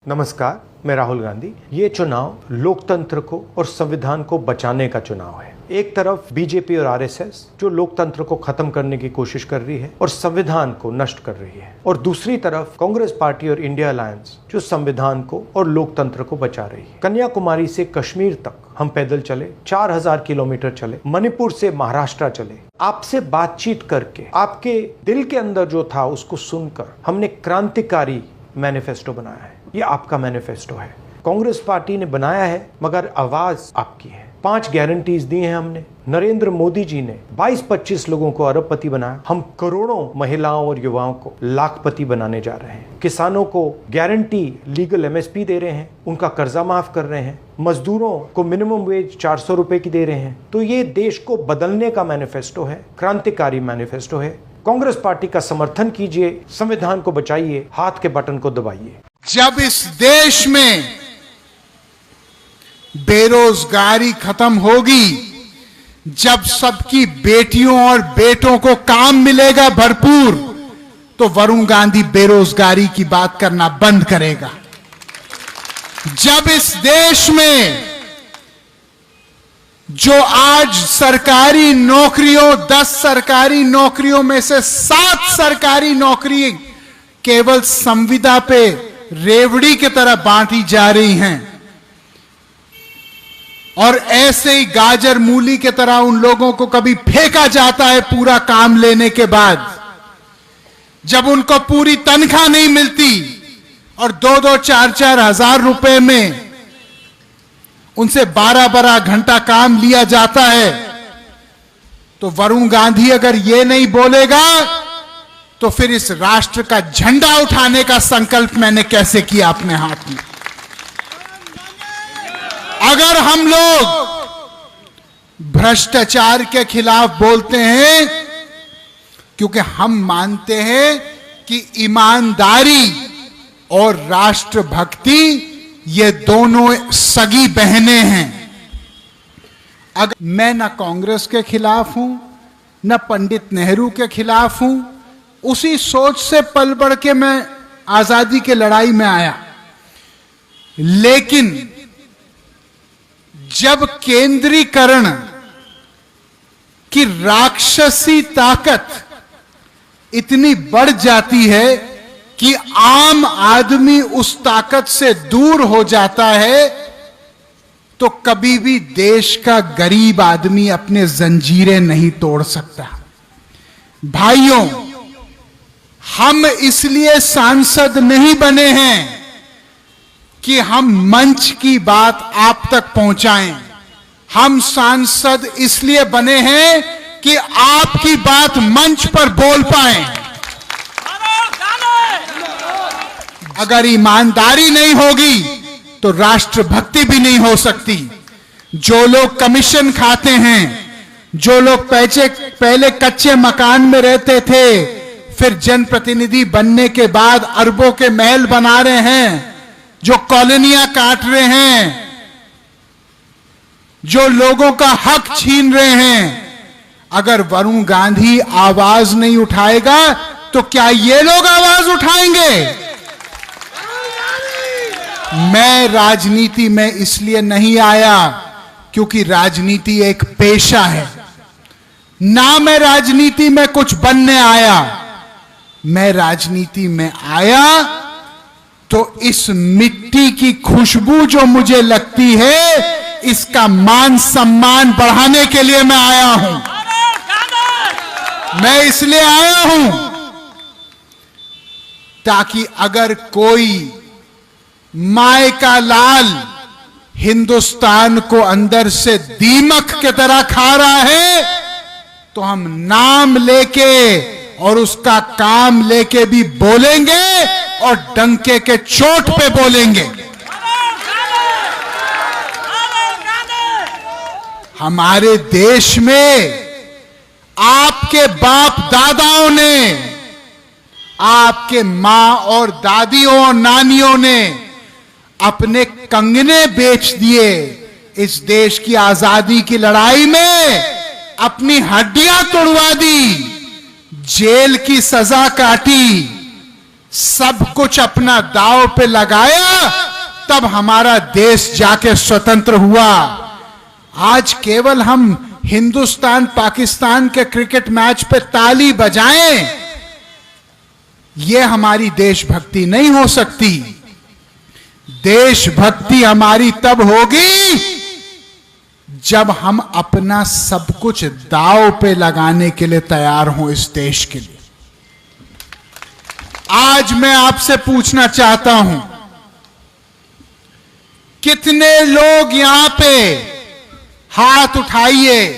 नमस्कार, मैं राहुल गांधी। ये चुनाव लोकतंत्र को और संविधान को बचाने का चुनाव है। एक तरफ बीजेपी और आरएसएस जो लोकतंत्र को खत्म करने की कोशिश कर रही है और संविधान को नष्ट कर रही है, और दूसरी तरफ कांग्रेस पार्टी और इंडिया अलायंस जो संविधान को और लोकतंत्र को बचा रही है। कन्याकुमारी से कश्मीर तक हम पैदल चले, 4000 किलोमीटर चले, मणिपुर से महाराष्ट्र चले, आपसे बातचीत करके आपके दिल के अंदर जो था उसको सुनकर हमने क्रांतिकारी मैनिफेस्टो बनाया है। ये आपका मैनिफेस्टो है, कांग्रेस पार्टी ने बनाया है, मगर आवाज आपकी है। 5 गारंटीज दी हैं हमने। नरेंद्र मोदी जी ने 22-25 लोगों को अरबपति बनाया। हम करोड़ों महिलाओं और युवाओं को लाखपति बनाने जा रहे हैं। किसानों को गारंटी लीगल एमएसपी दे रहे हैं, उनका कर्जा माफ कर रहे हैं, मजदूरों को मिनिमम वेज 400 रुपए की दे रहे हैं। तो ये देश को बदलने का मैनिफेस्टो है, क्रांतिकारी मैनिफेस्टो है। कांग्रेस पार्टी का समर्थन कीजिए, संविधान को बचाइए, हाथ के बटन को दबाइए। जब इस देश में बेरोजगारी खत्म होगी, जब सबकी बेटियों और बेटों को काम मिलेगा भरपूर, तो वरुण गांधी बेरोजगारी की बात करना बंद करेगा। जब इस देश में जो आज सरकारी नौकरियों 10 सरकारी नौकरियों में से 7 सरकारी नौकरी केवल संविदा पे रेवड़ी की तरह बांटी जा रही हैं, और ऐसे ही गाजर मूली की तरह उन लोगों को कभी फेंका जाता है पूरा काम लेने के बाद, जब उनको पूरी तनख्वाह नहीं मिलती और 2-2, 4-4 हजार रुपए में उनसे 12-12 घंटा काम लिया जाता है। तो वरुण गांधी अगर ये नहीं बोलेगा तो फिर इस राष्ट्र का झंडा उठाने का संकल्प मैंने कैसे किया अपने हाथ में। अगर हम लोग भ्रष्टाचार के खिलाफ बोलते हैं, क्योंकि हम मानते हैं कि ईमानदारी और राष्ट्रभक्ति ये दोनों सगी बहनें हैं। अगर मैं ना कांग्रेस के खिलाफ हूं, ना पंडित नेहरू के खिलाफ हूं, उसी सोच से पल बढ़ के मैं आजादी की लड़ाई में आया। लेकिन जब केंद्रीकरण की राक्षसी ताकत इतनी बढ़ जाती है कि आम आदमी उस ताकत से दूर हो जाता है, तो कभी भी देश का गरीब आदमी अपने जंजीरें नहीं तोड़ सकता। भाइयों, हम इसलिए सांसद नहीं बने हैं कि हम मंच की बात आप तक पहुंचाएं। हम सांसद इसलिए बने हैं कि आपकी बात मंच पर बोल पाएं। अगर ईमानदारी नहीं होगी तो राष्ट्रभक्ति भी नहीं हो सकती। जो लोग कमीशन खाते हैं, जो लोग पहले कच्चे मकान में रहते थे, फिर जनप्रतिनिधि बनने के बाद अरबों के महल बना रहे हैं, जो कॉलोनियां काट रहे हैं, जो लोगों का हक छीन रहे हैं, अगर वरुण गांधी आवाज नहीं उठाएगा तो क्या ये लोग आवाज उठाएंगे? मैं राजनीति में इसलिए नहीं आया क्योंकि राजनीति एक पेशा है। ना मैं राजनीति में कुछ बनने आया, मैं राजनीति में आया तो इस मिट्टी की खुशबू जो मुझे लगती है, इसका मान सम्मान बढ़ाने के लिए मैं आया हूं। मैं इसलिए आया हूं ताकि अगर कोई माय का लाल हिंदुस्तान को अंदर से दीमक की तरह खा रहा है, तो हम नाम लेके और उसका काम लेके भी बोलेंगे और डंके के चोट पे बोलेंगे। हमारे देश में आपके बाप दादाओं ने, आपके मां और दादियों और नानियों ने अपने कंगने बेच दिए। इस देश की आजादी की लड़ाई में अपनी हड्डियां तोड़वा दी, जेल की सजा काटी, सब कुछ अपना दांव पे लगाया, तब हमारा देश जाके स्वतंत्र हुआ। आज केवल हम हिंदुस्तान पाकिस्तान के क्रिकेट मैच पे ताली बजाएं, यह हमारी देशभक्ति नहीं हो सकती। देशभक्ति हमारी तब होगी जब हम अपना सब कुछ दांव पे लगाने के लिए तैयार हों इस देश के लिए। आज मैं आपसे पूछना चाहता हूं, कितने लोग यहां पे हाथ उठाइए,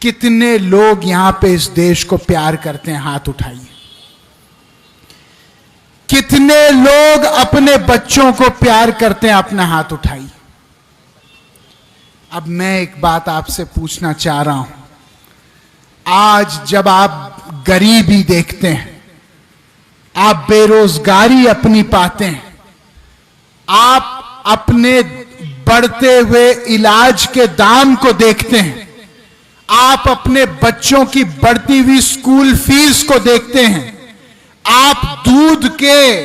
कितने लोग यहां पे इस देश को प्यार करते हैं, हाथ उठाइए। कितने लोग अपने बच्चों को प्यार करते हैं, अपना हाथ उठाइए। अब मैं एक बात आपसे पूछना चाह रहा हूं, आज जब आप गरीबी देखते हैं, आप बेरोजगारी अपनी पाते हैं, आप अपने बढ़ते हुए इलाज के दाम को देखते हैं, आप अपने बच्चों की बढ़ती हुई स्कूल फीस को देखते हैं, आप दूध के,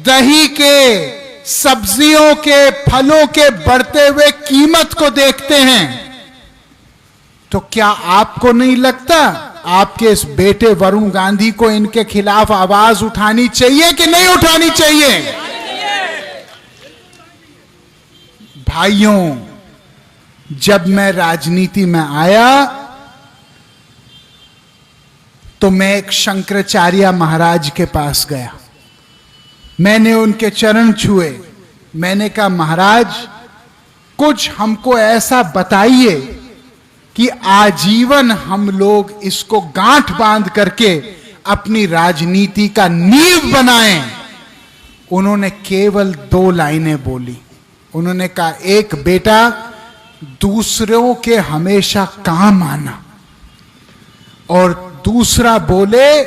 दही के, सब्जियों के, फलों के बढ़ते हुए कीमत को देखते हैं, तो क्या आपको नहीं लगता आपके इस बेटे वरुण गांधी को इनके खिलाफ आवाज उठानी चाहिए कि नहीं उठानी चाहिए? भाइयों, जब मैं राजनीति में आया तो मैं एक शंकराचार्य महाराज के पास गया। मैंने उनके चरण छुए। मैंने कहा, महाराज कुछ हमको ऐसा बताइए कि आजीवन हम लोग इसको गांठ बांध करके अपनी राजनीति का नींव बनाएं। उन्होंने केवल 2 लाइनें बोली। उन्होंने कहा, एक बेटा, दूसरों के हमेशा काम आना, और दूसरा बोले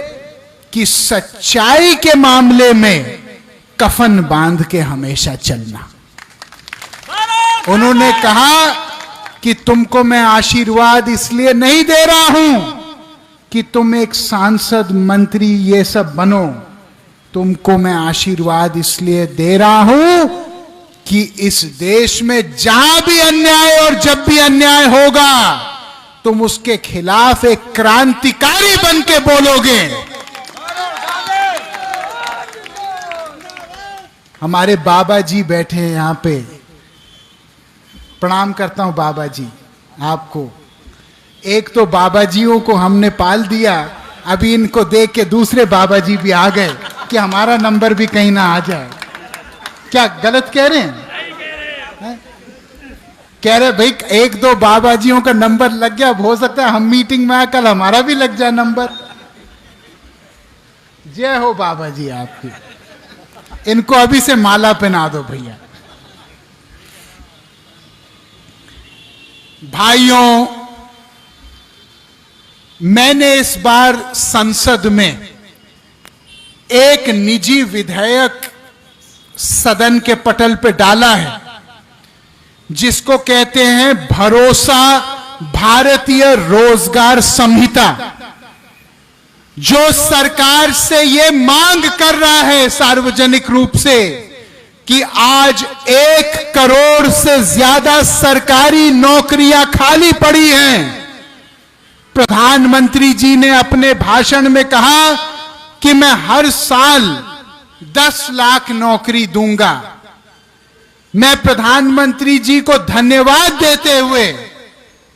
कि सच्चाई के मामले में कफन बांध के हमेशा चलना। उन्होंने कहा कि तुमको मैं आशीर्वाद इसलिए नहीं दे रहा हूं कि तुम एक सांसद, मंत्री ये सब बनो, तुमको मैं आशीर्वाद इसलिए दे रहा हूं कि इस देश में जहां भी अन्याय और जब भी अन्याय होगा, तुम उसके खिलाफ एक क्रांतिकारी बन के बोलोगे। हमारे बाबा जी बैठे हैं यहां पे, प्रणाम करता हूं बाबा जी आपको। एक तो बाबा जियों को हमने पाल दिया, अभी इनको देख के दूसरे बाबा जी भी आ गए कि हमारा नंबर भी कहीं ना आ जाए। क्या गलत कह रहे हैं? कह रहे भाई, 1-2 बाबाजियों का नंबर लग गया, हो सकता है हम मीटिंग में आए कल हमारा भी लग जाए नंबर। जय हो बाबा जी आपकी। इनको अभी से माला पहना दो भैया। भाइयों, मैंने इस बार संसद में एक निजी विधेयक सदन के पटल पे डाला है, जिसको कहते हैं भरोसा भारतीय रोजगार संहिता, जो सरकार से यह मांग कर रहा है सार्वजनिक रूप से कि आज 1 करोड़ से ज्यादा सरकारी नौकरियां खाली पड़ी हैं। प्रधानमंत्री जी ने अपने भाषण में कहा कि मैं हर साल 10 लाख नौकरी दूंगा। मैं प्रधानमंत्री जी को धन्यवाद देते हुए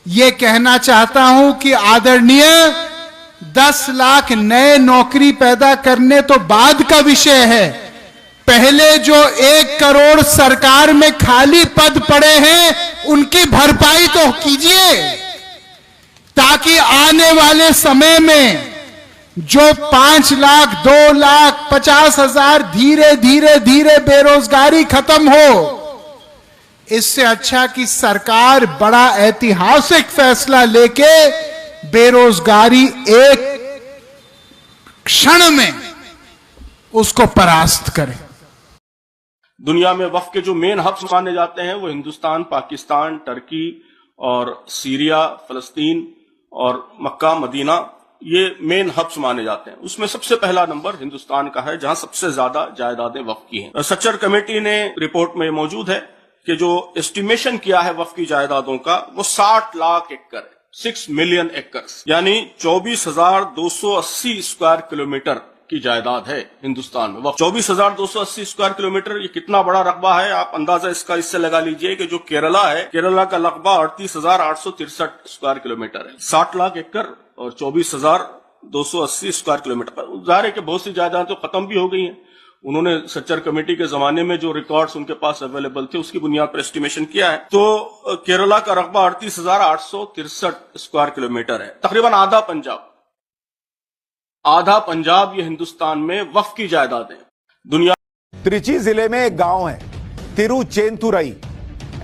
यह कहना चाहता हूं कि आदरणीय, 10 लाख नए नौकरी पैदा करने तो बाद का विषय है, पहले जो 1 करोड़ सरकार में खाली पद पड़े हैं उनकी भरपाई तो कीजिए, ताकि आने वाले समय में जो 5 लाख, 2 लाख, 50,000 धीरे धीरे बेरोजगारी खत्म हो। इससे अच्छा कि सरकार बड़ा ऐतिहासिक फैसला लेके बेरोजगारी एक क्षण में उसको परास्त करे। दुनिया में वक्फ के जो मेन हब्स माने जाते हैं वो हिंदुस्तान, पाकिस्तान, टर्की और सीरिया, फलस्तीन और मक्का, मदीना ये मेन हब्स माने जाते हैं। उसमें सबसे पहला नंबर हिंदुस्तान का है, जहां सबसे ज्यादा जायदादें वक्फ की हैं। सच्चर कमेटी ने रिपोर्ट में मौजूद है कि जो एस्टिमेशन किया है वक्फ की जायदादों का, वो 60 लाख एकड़ है, 6 मिलियन एकर्स, यानी 24,280 स्क्वायर किलोमीटर की जायदाद है हिंदुस्तान में। 24,280 स्क्वायर किलोमीटर, ये कितना बड़ा रकबा है आप अंदाजा इसका इससे लगा लीजिए कि जो केरला है, केरला का रकबा 38,863 स्क्वायर किलोमीटर है। 60 लाख एकड़ और 24,280 स्क्वायर किलोमीटर। जाहिर है कि बहुत सी जायदादें तो खत्म भी हो गई हैं। उन्होंने सच्चर कमेटी के जमाने में जो रिकॉर्ड्स उनके पास अवेलेबल थे उसकी बुनियाद पर एस्टिमेशन किया है, तो केरला का रकबा 38,863 स्क्वायर किलोमीटर है, तकरीबन आधा पंजाब ये हिंदुस्तान में वक्फ की जायदादें। दुनिया त्रिची जिले में एक गांव है तिरुचेंतुरई।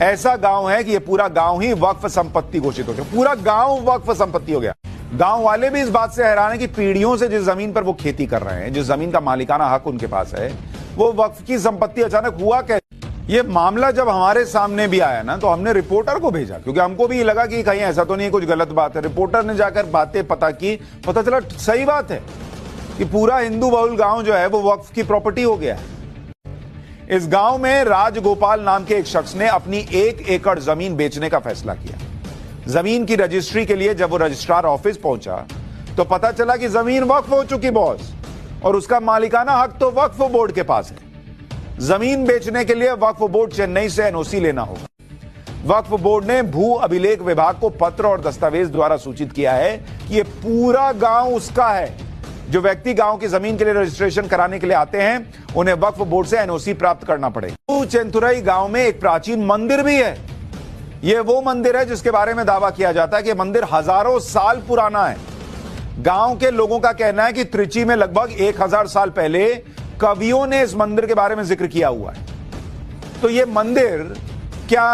ऐसा गांव है कि ये पूरा गांव ही वक्फ संपत्ति घोषित हो गया, पूरा गांव वक्फ संपत्ति हो गया। गांव वाले भी इस बात से हैरान है कि पीढ़ियों से जिस जमीन पर वो खेती कर रहे हैं, जिस जमीन का मालिकाना हक उनके पास है, वो वक्फ की संपत्ति अचानक हुआ कैसे। ये मामला जब हमारे सामने भी आया ना, तो हमने रिपोर्टर को भेजा, क्योंकि हमको भी लगा कि कहीं ऐसा तो नहीं कुछ गलत बात है। रिपोर्टर ने जाकर बातें पता की, पता चला सही बात है कि पूरा हिंदू बहुल गांव जो है वो वक्फ की प्रॉपर्टी हो गया है। इस गांव में राजगोपाल नाम के एक शख्स ने अपनी 1 एकड़ जमीन बेचने का फैसला किया। जमीन की रजिस्ट्री के लिए जब वो रजिस्ट्रार ऑफिस पहुंचा तो पता चला कि जमीन वक्फ हो चुकी बॉस, और उसका मालिकाना हक तो वक्फ बोर्ड के पास है। जमीन बेचने के लिए वक्फ बोर्ड चेन्नई से एनओसी लेना होगा। वक्फ बोर्ड ने भू अभिलेख विभाग को पत्र और दस्तावेज द्वारा सूचित किया है कि ये पूरा गांव उसका है। जो व्यक्ति गांव की जमीन के लिए रजिस्ट्रेशन कराने के लिए आते हैं, उन्हें वक्फ बोर्ड से एनओसी प्राप्त करना पड़ेगा। चेंतुरई गांव में एक प्राचीन मंदिर भी है। यह वो मंदिर है जिसके बारे में दावा किया जाता है कि मंदिर हजारों साल पुराना है। गांव के लोगों का कहना है कि त्रिची में लगभग 1000 साल पहले कवियों ने इस मंदिर के बारे में जिक्र किया हुआ है। तो यह मंदिर क्या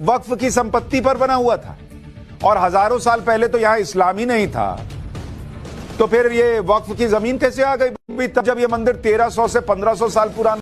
वक्फ की संपत्ति पर बना हुआ था? और हजारों साल पहले तो यहां इस्लाम ही नहीं था, तो फिर ये वक्फ की जमीन कैसे आ गई? जब ये मंदिर 1300 से 1500 साल पुराना